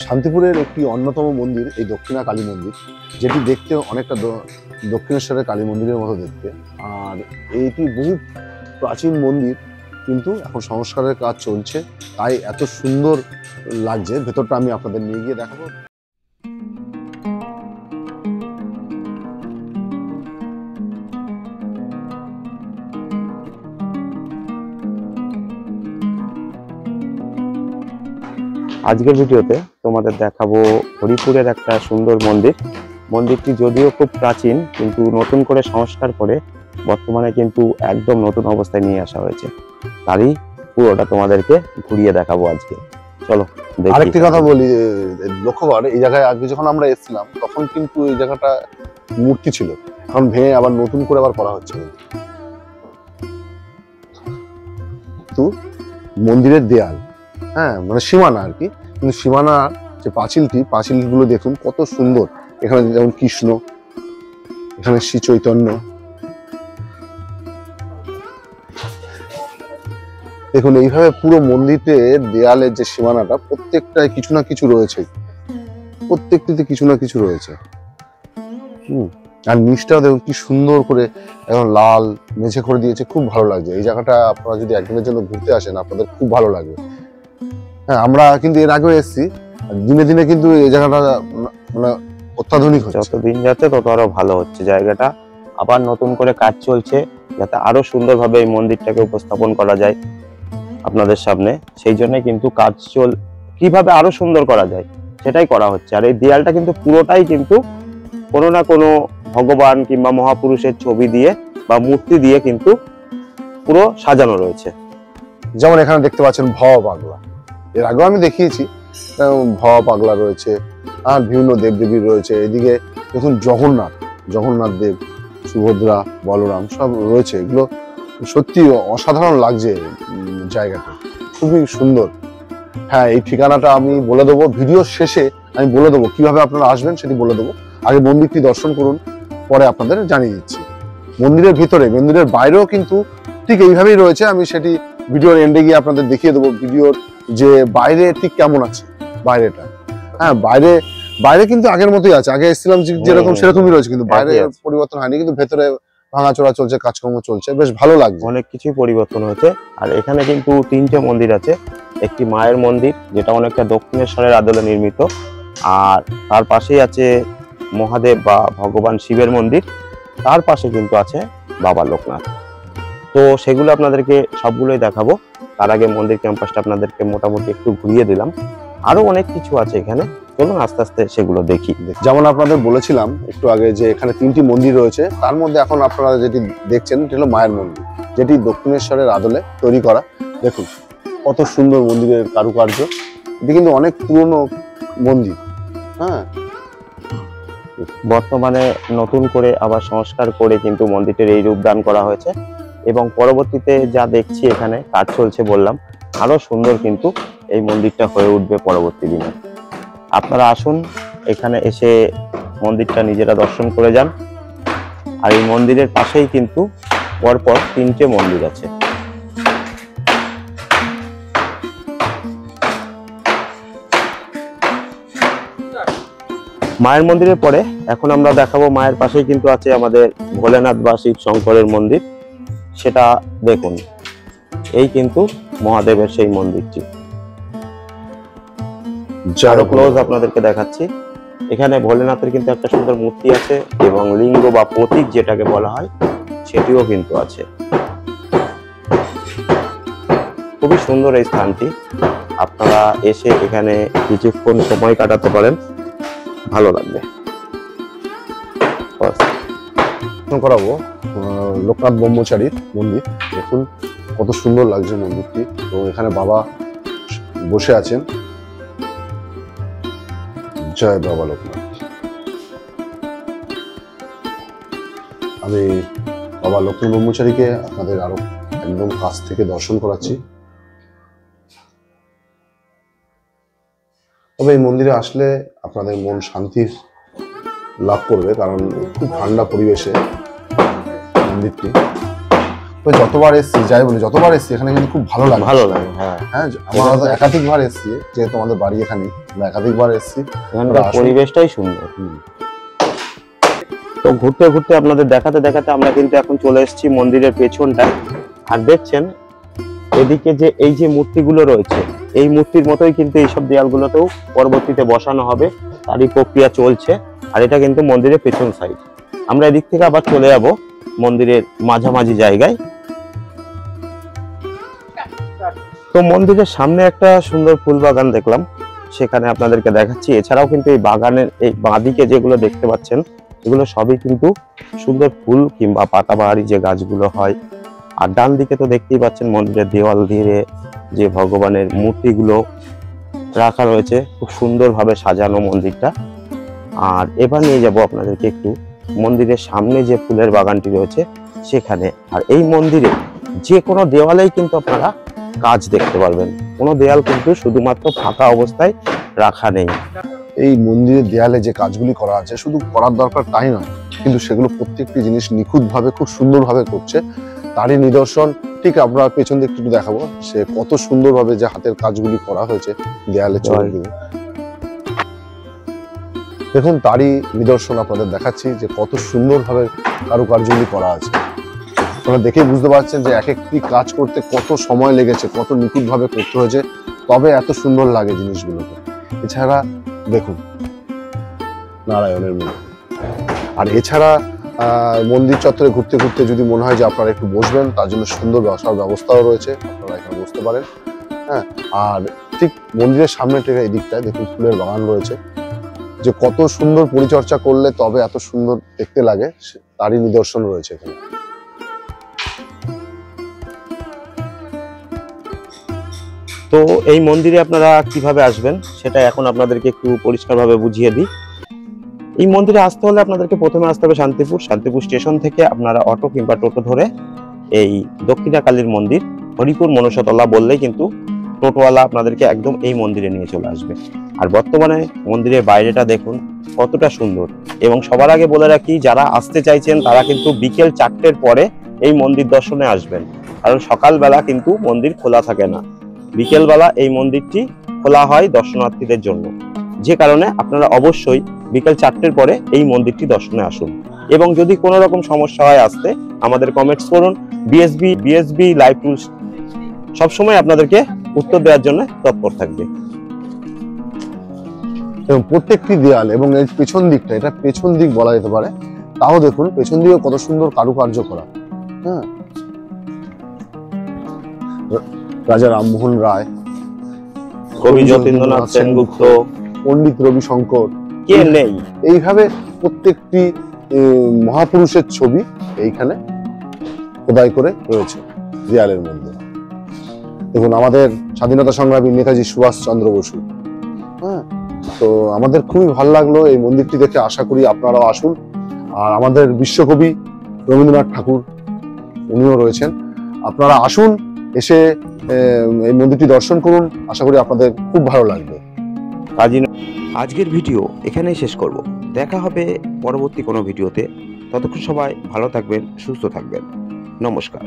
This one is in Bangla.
শান্তিপুরের একটি অন্যতম মন্দির এই দক্ষিণা কালী মন্দির, যেটি দেখতে অনেকটা দক্ষিণেশ্বরের কালী মন্দিরের মতো দেখতে। আর এইটি বহু প্রাচীন মন্দির, কিন্তু এখন সংস্কারের কাজ চলছে, তাই এত সুন্দর লাগছে। ভেতরটা আমি আপনাদের নিয়ে গিয়ে দেখাবো। আজকের ভিডিওতে তোমাদের দেখাবো হরিপুরের একটা সুন্দর মন্দির। মন্দিরটি যদিও খুব প্রাচীন, কিন্তু নতুন করে সংস্কার করে বর্তমানে কিন্তু একদম নতুন অবস্থায় নিয়ে আসা হয়েছে। তারই পুরোটা তোমাদেরকে ঘুরিয়ে দেখাবো আজকে। চলো। আরেকটি কথা বলি, লক্ষ্য কর, এই জায়গায় আগে যখন আমরা এসেছিলাম তখন কিন্তু এই জায়গাটা মূর্তি ছিল, এখন ভেঙে আবার নতুন করে আবার করা হচ্ছে। কিন্তু মন্দিরের দেয়াল, হ্যাঁ মানে সীমানা আর কি, কিন্তু সীমানার যে পাঁচিলগুলো দেখুন কত সুন্দর। এখানে যেমন কৃষ্ণ, এখানে শ্রী চৈতন্য, দেখুন এইভাবে পুরো মন্দিরের দেয়ালের যে সীমানাটা প্রত্যেকটায় কিছু না কিছু রয়েছে, প্রত্যেকটিতে কিছু না কিছু রয়েছে। আর নিচটাও দেখুন কি সুন্দর করে এখন লাল মেঝে করে দিয়েছে, খুব ভালো লাগছে। এই জায়গাটা আপনারা যদি একদিনের জন্য ঘুরতে আসেন আপনাদের খুব ভালো লাগবে। হ্যাঁ, আমরা কিন্তু এর আগেও এসেছি, দিনে দিনে কিন্তু এই জায়গাটা মানে অত্যাধুনিক হচ্ছে। যত দিন যাচ্ছে তত আরো ভালো হচ্ছে জায়গাটা। আবার নতুন করে কাজ চলছে যাতে আরো সুন্দরভাবে এই মন্দিরটাকে উপস্থাপন করা যায় আপনাদের সামনে। সেই জন্য কিন্তু কিভাবে আরো সুন্দর করা যায় সেটাই করা হচ্ছে। আর এই দেয়ালটা কিন্তু পুরোটাই কিন্তু কোনো না কোনো ভগবান কিংবা মহাপুরুষের ছবি দিয়ে বা মূর্তি দিয়ে কিন্তু পুরো সাজানো রয়েছে। যেমন এখানে দেখতে পাচ্ছেন ভব পাগলা, এর আগেও আমি দেখিয়েছি। ভব পাগলা রয়েছে, আর বিভিন্ন দেবদেবী রয়েছে। এদিকে দেখুন জগন্নাথ দেব, সুভদ্রা, বলরাম সব রয়েছে। এগুলো সত্যি অসাধারণ লাগছে, জায়গাটা খুবই সুন্দর। হ্যাঁ, এই ঠিকানাটা আমি বলে দেবো, ভিডিওর শেষে আমি বলে দেবো কিভাবে আপনারা আসবেন, সেটি বলে দেবো। আগে মন্দিরটি দর্শন করুন, পরে আপনাদের জানিয়ে দিচ্ছি। মন্দিরের ভিতরে, মন্দিরের বাইরেও কিন্তু ঠিক এইভাবেই রয়েছে। আমি সেটি ভিডিওর এন্ডে গিয়ে আপনাদের দেখিয়ে দেবো ভিডিওর যে বাইরে ঠিক কেমন আছে বাইরেটা। হ্যাঁ, বাইরে কিন্তু আগের মতোই আছে, আগে এসেছিলাম যেরকম সেরকমই রয়েছে, কিন্তু বাইরে পরিবর্তন হয়নি, কিন্তু ভেতরে ভাঙাচোরা চলছে, কাজকর্ম চলছে, বেশ ভালো লাগছে। অনেক কিছুই পরিবর্তন হয়েছে। আর এখানে কিন্তু 3টে মন্দির আছে। একটি মায়ের মন্দির, যেটা অনেকটা দক্ষিণেশ্বরের আদলে নির্মিত, আর তার পাশেই আছে মহাদেব বা ভগবান শিবের মন্দির, তার পাশে কিন্তু আছে বাবা লোকনাথ। তো সেগুলো আপনাদেরকে সবগুলোই দেখাবো। তার আগে মন্দির ক্যাম্পাসটা আপনাদেরকে মোটামুটি একটু ঘুরিয়ে দিলাম। আরো অনেক কিছু আছে এখানে, চলুন আস্তে আস্তে সেগুলো দেখি। যেমন আপনাদের বলেছিলাম একটু আগে যে এখানে 3টি মন্দির রয়েছে, তার মধ্যে এখন আপনারা যেটি দেখছেন এটি হলো মায়ের মন্দির, যেটি দক্ষিণেশ্বরের আদলে তৈরি করা। দেখুন কত সুন্দর মন্দিরের কারুকার্য। এটি কিন্তু অনেক পুরনো মন্দির। হ্যাঁ, বর্তমানে নতুন করে আবার সংস্কার করে কিন্তু মন্দিরটির এই রূপ দান করা হয়েছে, এবং পরবর্তীতে যা দেখছি এখানে কাজ চলছে বললাম, আরো সুন্দর কিন্তু এই মন্দিরটা হয়ে উঠবে পরবর্তী দিনে। আপনারা আসুন, এখানে এসে মন্দিরটা নিজেরা দর্শন করে যান। আর এই মন্দিরের পাশেই কিন্তু পরপর 3টে মন্দির আছে। মায়ের মন্দিরের পরে এখন আমরা দেখাবো মায়ের পাশেই কিন্তু আছে আমাদের ভোলেনাথ বা শিব শঙ্করের মন্দির। সেটা দেখুন, এই কিন্তু মহাদেবের সেই মন্দিরটি। আরো ক্লোজ আপনাদেরকে দেখাচ্ছি। এখানে ভোলেনাথের কিন্তু একটা সুন্দর মূর্তি আছে, এবং লিঙ্গ বা প্রতীক যেটাকে বলা হয় সেটিও কিন্তু আছে। খুবই সুন্দর এই স্থানটি, আপনারা এসে এখানে কিছুক্ষণ সময় কাটাতে পারেন, ভালো লাগবে। করাবো লোকনাথ ব্রহ্মচারীর মন্দির। দেখুন কত সুন্দর লাগছে মন্দিরটি। তো এখানে বাবা বসে আছেন। জয় বাবা লোকনাথ। আমি বাবা লোকনাথ ব্রহ্মচারীকে আপনাদের আরো একদম কাছ থেকে দর্শন করাচ্ছি। তবে এই মন্দিরে আসলে আপনাদের মন শান্তি লাভ করবে, কারণ খুব ঠান্ডা পরিবেশে মন্দিরটি। তো যতবার এসছি, যাই বলি যতবার এসছি এখানে কিন্তু খুব ভালো লাগে। ভালো লাগে, হ্যাঁ। হ্যাঁ, আমরা তো একাধিকবার এসছি, যেহেতু আমাদের বাড়ি এখানে, আমরা একাধিকবার এসছি। এখানকার পরিবেশটাই সুন্দর। তো ঘুরতে ঘুরতে আপনাদের দেখাতে দেখাতে আমরা কিন্তু এখন চলে এসেছি মন্দিরের পেছনটায়। আর দেখছেন এদিকে যে এই যে মূর্তিগুলো রয়েছে, এই মূর্তির মতোই কিন্তু এইসব দেয়ালগুলোতেও পরবর্তীতে বসানো হবে, তারই প্রক্রিয়া চলছে। আর এটা কিন্তু মন্দিরের পেছন সাইড। আমরা এদিক থেকে আবার চলে যাব মন্দিরের মাঝামাঝি জায়গায়। তো মন্দিরের সামনে একটা সুন্দর ফুল বাগান দেখলাম, সেখানে আপনাদেরকে দেখাচ্ছি। এছাড়াও কিন্তু এই বাগানের এই বাঁদিকে যেগুলো দেখতে পাচ্ছেন, এগুলো সবই কিন্তু সুন্দর ফুল কিংবা পাতাবাহারি যে গাছগুলো হয়। আর ডান দিকে তো দেখতেই পাচ্ছেন মন্দিরের দেওয়াল দিয়ে যে ভগবানের মূর্তিগুলো রাখা রয়েছে, খুব সুন্দরভাবে সাজানো মন্দিরটা। আর এবার নিয়ে যাব আপনাদেরকে একটু মন্দিরের সামনে যে ফুলের বাগানটি রয়েছে সেখানে। আর এই মন্দিরে যে কোনো দেওয়ালেই কিন্তু আপনারা কাজ দেখতে পারবেন, কোনো দেয়াল কিন্তু শুধুমাত্র ফাঁকা অবস্থায় রাখা নেই। এই মন্দিরের দেয়ালে যে কাজগুলি করা আছে, শুধু করার দরকার তাই নয়, কিন্তু সেগুলো প্রত্যেকটি জিনিস নিখুঁতভাবে খুব সুন্দরভাবে করছে, তারই নিদর্শন ঠিক আমরা পেছন দিকে একটু দেখাবো। সে কত সুন্দরভাবে যে হাতের কাজগুলি করা হয়েছে দেয়ালে চলে দিয়ে, দেখুন তারই নিদর্শন আপনাদের দেখাচ্ছি যে কত সুন্দরভাবে কারুকার্যগুলি করা আছে। আপনারা দেখেই বুঝতে পারছেন যে এক একটি কাজ করতে কত সময় লেগেছে, কত নিখুঁতভাবে করতে হয়েছে, তবে এত সুন্দর লাগে জিনিসগুলোকে। এছাড়া দেখুন নারায়ণের মূর্তি। আর এছাড়া মন্দির চত্বরে ঘুরতে ঘুরতে যদি মনে হয় যে আপনারা একটু বসবেন, তার জন্য সুন্দর বসার ব্যবস্থাও রয়েছে, আপনারা এখানে বসতে পারেন। হ্যাঁ, আর ঠিক মন্দিরের সামনে থেকে এই দিকটায় দেখুন ফুলের বাগান রয়েছে, যে কত সুন্দর পরিচর্যা করলে তবে এত সুন্দর দেখতে লাগে, তারই নিদর্শন রয়েছে এখানে। তো এই মন্দিরে আপনারা কিভাবে আসবেন সেটা এখন আপনাদেরকে একটু পরিষ্কারভাবে বুঝিয়ে দিই। এই মন্দিরে আসতে হলে আপনাদেরকে প্রথমে আসতে হবে শান্তিপুর স্টেশন থেকে আপনারা অটো কিংবা টোটো ধরে এই দক্ষিণাকালীর মন্দির হরিপুর মনসাতলা বললেই কিন্তু টোটোওয়ালা আপনাদেরকে একদম এই মন্দিরে নিয়ে চলে আসবে। আর বর্তমানে মন্দিরের বাইরেটা দেখুন কতটা সুন্দর। এবং সবার আগে বলে রাখি, যারা আসতে চাইছেন তারা কিন্তু বিকেল 4টের পরে এই মন্দির দর্শনে আসবেন, কারণ সকালবেলা কিন্তু মন্দির খোলা থাকে না। বিকেলবেলা এই মন্দিরটি খোলা হয় দর্শনার্থীদের জন্য, যে কারণে আপনারা অবশ্যই বিকেল 4টের পরে এই মন্দিরটি দর্শনে আসুন। এবং যদি কোনো রকম সমস্যা হয় আসতে, আমাদের কমেন্টস করুন। বিএসবি লাইভ টুলস সবসময় আপনাদেরকে উত্তর দেওয়ার জন্য তৎপর থাকবে। এবং প্রত্যেকটি দেয়াল এবং এর পেছন দিকটা, এটা পেছন দিক বলা যেতে পারে, তাও দেখুন পেছন দিকে কত সুন্দর কারুকার্য করা। হ্যাঁ, রাজা রামমোহন রায়, কবি যতীন্দ্রনাথ সেনগুপ্ত, পণ্ডিত রবিশঙ্কর, কে নেই, এইভাবে প্রত্যেকটি মহাপুরুষের ছবি এইখানে খোদাই করে রয়েছে দেয়ালের মধ্যে। দেখুন আমাদের স্বাধীনতা সংগ্রামী নেতাজি সুভাষচন্দ্র বসু। হ্যাঁ, তো আমাদের খুবই ভালো লাগলো এই মন্দিরটি দেখে, আশা করি আপনারাও আসুন। আর আমাদের বিশ্বকবি রবীন্দ্রনাথ ঠাকুর উনিও রয়েছেন, আপনারা আসুন, এসে এই মন্দিরটি দর্শন করুন, আশা করি আপনাদের খুব ভালো লাগবে। আজকের ভিডিও এখানেই শেষ করব, দেখা হবে পরবর্তী কোনো ভিডিওতে। ততক্ষণ সবাই ভালো থাকবেন, সুস্থ থাকবেন, নমস্কার।